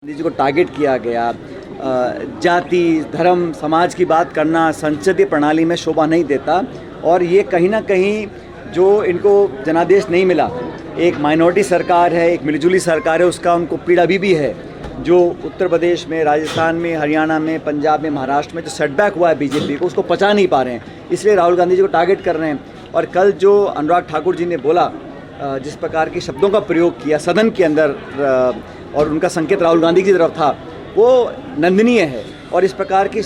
गांधी जी को टारगेट किया गया। जाति धर्म समाज की बात करना संसदीय प्रणाली में शोभा नहीं देता और ये कहीं ना कहीं जो इनको जनादेश नहीं मिला, एक माइनॉरिटी सरकार है, एक मिलीजुली सरकार है, उसका उनको पीड़ा भी है। जो उत्तर प्रदेश में, राजस्थान में, हरियाणा में, पंजाब में, महाराष्ट्र में जो सेटबैक हुआ है बीजेपी को, उसको पचा नहीं पा रहे हैं, इसलिए राहुल गांधी जी को टारगेट कर रहे हैं। और कल जो अनुराग ठाकुर जी ने बोला, जिस प्रकार के शब्दों का प्रयोग किया सदन के अंदर और उनका संकेत राहुल गांधी की तरफ था, वो निंदनीय है। और इस प्रकार की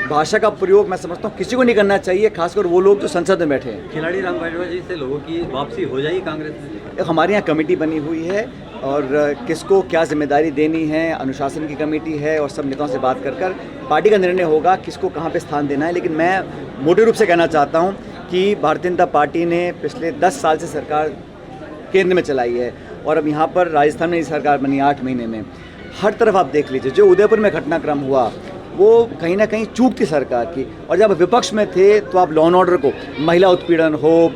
भाषा का प्रयोग मैं समझता हूँ किसी को नहीं करना चाहिए, खासकर वो लोग जो संसद में बैठे हैं। खिलाड़ी राम बाजवा जी से लोगों की वापसी हो जाएगी कांग्रेस में? हमारे यहाँ कमेटी बनी हुई है और किसको क्या जिम्मेदारी देनी है, अनुशासन की कमेटी है और सब नेताओं से बात कर पार्टी का निर्णय होगा किसको कहाँ पे स्थान देना है। लेकिन मैं मोटे रूप से कहना चाहता हूँ कि भारतीय जनता पार्टी ने पिछले 10 साल से सरकार केंद्र में चलाई है और अब यहाँ पर राजस्थान में सरकार बनी 8 महीने में। हर तरफ आप देख लीजिए, जो उदयपुर में घटनाक्रम हुआ वो कहीं ना कहीं चूक थी सरकार की। और जब विपक्ष में थे तो आप लॉ एंड ऑर्डर को, महिला उत्पीड़न हो,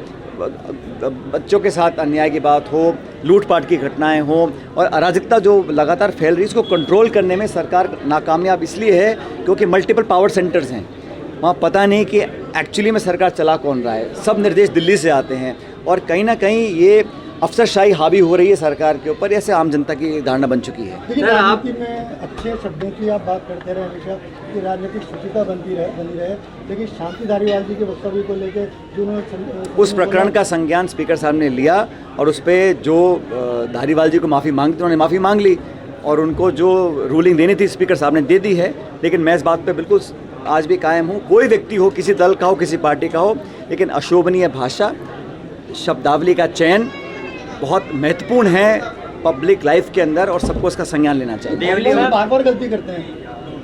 बच्चों के साथ अन्याय की बात हो, लूटपाट की घटनाएं हो और अराजकता जो लगातार फैल रही है, इसको कंट्रोल करने में सरकार नाकामयाब इसलिए है क्योंकि मल्टीपल पावर सेंटर्स हैं। वहाँ पता नहीं कि एक्चुअली में सरकार चला कौन रहा है, सब निर्देश दिल्ली से आते हैं और कहीं ना कहीं ये अफसरशाही हावी हो रही है सरकार के ऊपर, ऐसे आम जनता की धारणा बन चुकी है। लेकिन राजनीति में अच्छे शब्दों की आप बात करते रहे हमेशा कि राजनीतिक शुचिता बनी रहे, लेकिन शांति धारीवाल जी के वक्तव्य को लेकर जिन्होंने उस प्रकरण का संज्ञान स्पीकर साहब ने लिया और उस पर जो धारीवाल जी को माफ़ी मांगती उन्होंने माफ़ी मांग ली और उनको जो रूलिंग देनी थी स्पीकर साहब ने दे दी है। लेकिन मैं इस बात पर बिल्कुल आज भी कायम हूँ, कोई व्यक्ति हो, किसी दल का हो, किसी पार्टी का हो, लेकिन अशोभनीय भाषा, शब्दावली का चयन बहुत महत्वपूर्ण है पब्लिक लाइफ के अंदर और सबको इसका संज्ञान लेना चाहिए। बार गलती करते हैं,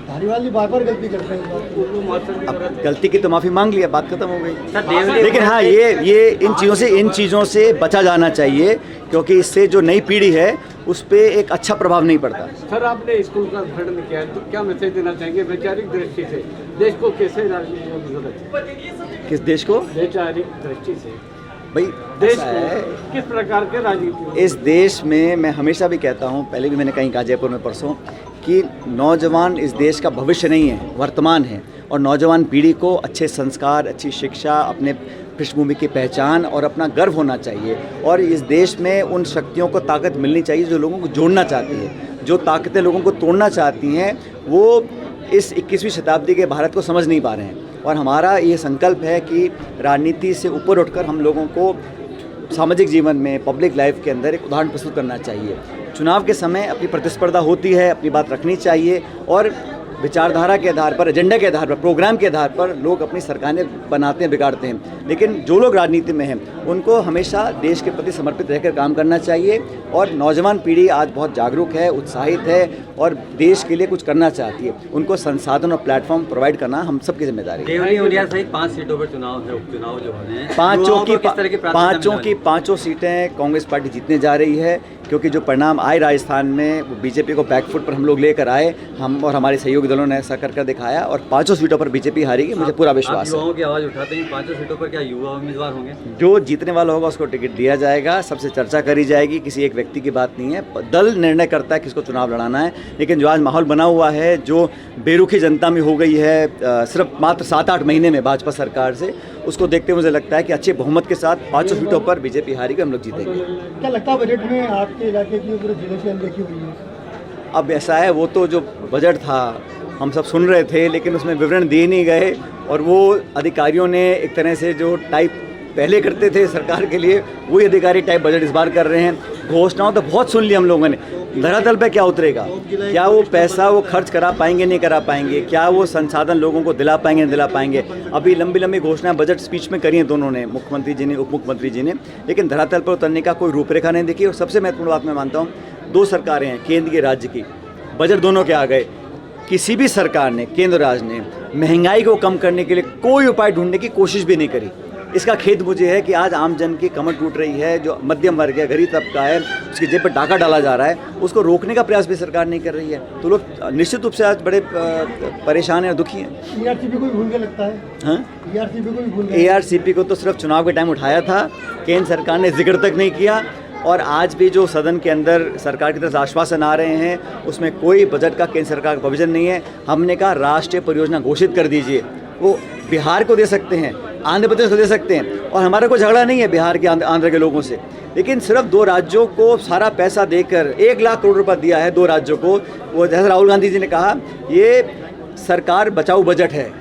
धारीवाल जी बार गलती करते हैं। अब गलती की तो माफ़ी मांग लिया, बात खत्म हो गई। लेकिन हाँ, ये इन चीज़ों से बचा जाना चाहिए क्योंकि इससे जो नई पीढ़ी है उस पर एक अच्छा प्रभाव नहीं पड़ता। सर, आपने स्कूल का उद्घाटन किया है तो क्या मैसेज देना चाहेंगे वैचारिक दृष्टि से देश को कैसे राजनीति में मदद? किस देश को? वैचारिक दृष्टि से भाई देश को किस प्रकार के राजनीति? इस देश में मैं हमेशा भी कहता हूँ, पहले भी मैंने कहीं कहा जयपुर में परसों, कि नौजवान इस देश का भविष्य नहीं है, वर्तमान है। और नौजवान पीढ़ी को अच्छे संस्कार, अच्छी शिक्षा, अपने पृष्ठभूमि की पहचान और अपना गर्व होना चाहिए। और इस देश में उन शक्तियों को ताकत मिलनी चाहिए जो लोगों को जोड़ना चाहती है। जो ताकतें लोगों को तोड़ना चाहती हैं वो इस 21वीं शताब्दी के भारत को समझ नहीं पा रहे हैं। और हमारा ये संकल्प है कि राजनीति से ऊपर उठकर हम लोगों को सामाजिक जीवन में, पब्लिक लाइफ के अंदर एक उदाहरण प्रस्तुत करना चाहिए। चुनाव के समय अपनी प्रतिस्पर्धा होती है, अपनी बात रखनी चाहिए और विचारधारा के आधार पर, एजेंडा के आधार पर, प्रोग्राम के आधार पर लोग अपनी सरकारें बनाते हैं, बिगाड़ते हैं। लेकिन जो लोग राजनीति में हैं उनको हमेशा देश के प्रति समर्पित रहकर काम करना चाहिए। और नौजवान पीढ़ी आज बहुत जागरूक है, उत्साहित है और देश के लिए कुछ करना चाहती है। उनको संसाधन और प्लेटफॉर्म प्रोवाइड करना हम सबकी जिम्मेदारी है। देवली उलियाल सहित 5 सीटों पर चुनाव है, उपचुनाव जो होने हैं, पाँचों सीटें कांग्रेस पार्टी जीतने जा रही है क्योंकि जो परिणाम आए राजस्थान में वो बीजेपी को बैकफुट पर हम लोग लेकर आए, हम और हमारे सहयोगी दलों ने ऐसा कर दिखाया और 5 सीटों पर बीजेपी हारेगी, मुझे पूरा विश्वास है। युवाओं की आवाज़ उठाते हैं, 5 सीटों पर क्या युवा उम्मीदवार होंगे? जो जीतने वाला होगा उसको टिकट दिया जाएगा, सबसे चर्चा करी जाएगी, किसी एक व्यक्ति की बात नहीं है। दल निर्णय करता है किसको चुनाव लड़ाना है। लेकिन जो आज माहौल बना हुआ है, जो बेरुखी जनता में हो गई है सिर्फ मात्र 7-8 महीने में भाजपा सरकार से, उसको देखते मुझे लगता है कि अच्छे बहुमत के साथ 5 सीटों पर बीजेपी हारेगी, हम लोग जीतेंगे। क्या लगता है बजट में आपके इलाके की पूरे जिले की अनदेखी हुई है? अब ऐसा है, वो तो जो बजट था हम सब सुन रहे थे लेकिन उसमें विवरण दिए नहीं गए और वो अधिकारियों ने एक तरह से जो टाइप पहले करते थे सरकार के लिए, वही अधिकारी टाइप बजट इस बार कर रहे हैं। घोषणाओं तो बहुत सुन ली हम लोगों ने, धरातल पे क्या उतरेगा, क्या वो पैसा वो खर्च करा पाएंगे, नहीं करा पाएंगे, क्या वो संसाधन लोगों को दिला पाएंगे, नहीं दिला पाएंगे। अभी लंबी लंबी घोषणाएं बजट स्पीच में करी हैं दोनों ने, मुख्यमंत्री जी ने, उप मुख्यमंत्री जी ने, लेकिन धरातल पर उतरने का कोई रूपरेखा नहीं देखी। और सबसे महत्वपूर्ण बात मैं मानता हूँ, 2 सरकारें हैं, केंद्र की, राज्य की, बजट दोनों के आ गए। किसी भी सरकार ने, केंद्र राज्य ने, महंगाई को कम करने के लिए कोई उपाय ढूंढने की कोशिश भी नहीं करी। इसका खेद मुझे है कि आज आम जन की कमर टूट रही है, जो मध्यम वर्ग है, गरीब तबका है, उसकी जेब पर डाका डाला जा रहा है, उसको रोकने का प्रयास भी सरकार नहीं कर रही है। तो लोग निश्चित रूप से आज बड़े परेशान हैं और दुखी हैं। ARCP को भी भूल के लगता है? हाँ, ARCP को भी भूल गए। ARCP को तो सिर्फ चुनाव के टाइम उठाया था, केंद्र सरकार ने जिक्र तक नहीं किया। और आज भी जो सदन के अंदर सरकार की तरफ से आश्वासन आ रहे हैं उसमें कोई बजट का केंद्र सरकार का प्रोविजन नहीं है। हमने कहा राष्ट्रीय परियोजना घोषित कर दीजिए, वो बिहार को दे सकते हैं, आंध्र प्रदेश को दे सकते हैं, और हमारा कोई झगड़ा नहीं है बिहार के आंध्र के लोगों से, लेकिन सिर्फ 2 राज्यों को सारा पैसा देकर 1 लाख करोड़ रुपया दिया है 2 राज्यों को। वो जैसे राहुल गांधी जी ने कहा ये सरकार बचाऊ बजट है,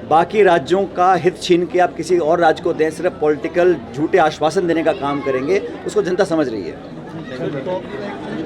बाकी राज्यों का हित छीन के आप किसी और राज्य को दें, सिर्फ पॉलिटिकल झूठे आश्वासन देने का काम करेंगे, उसको जनता समझ रही है।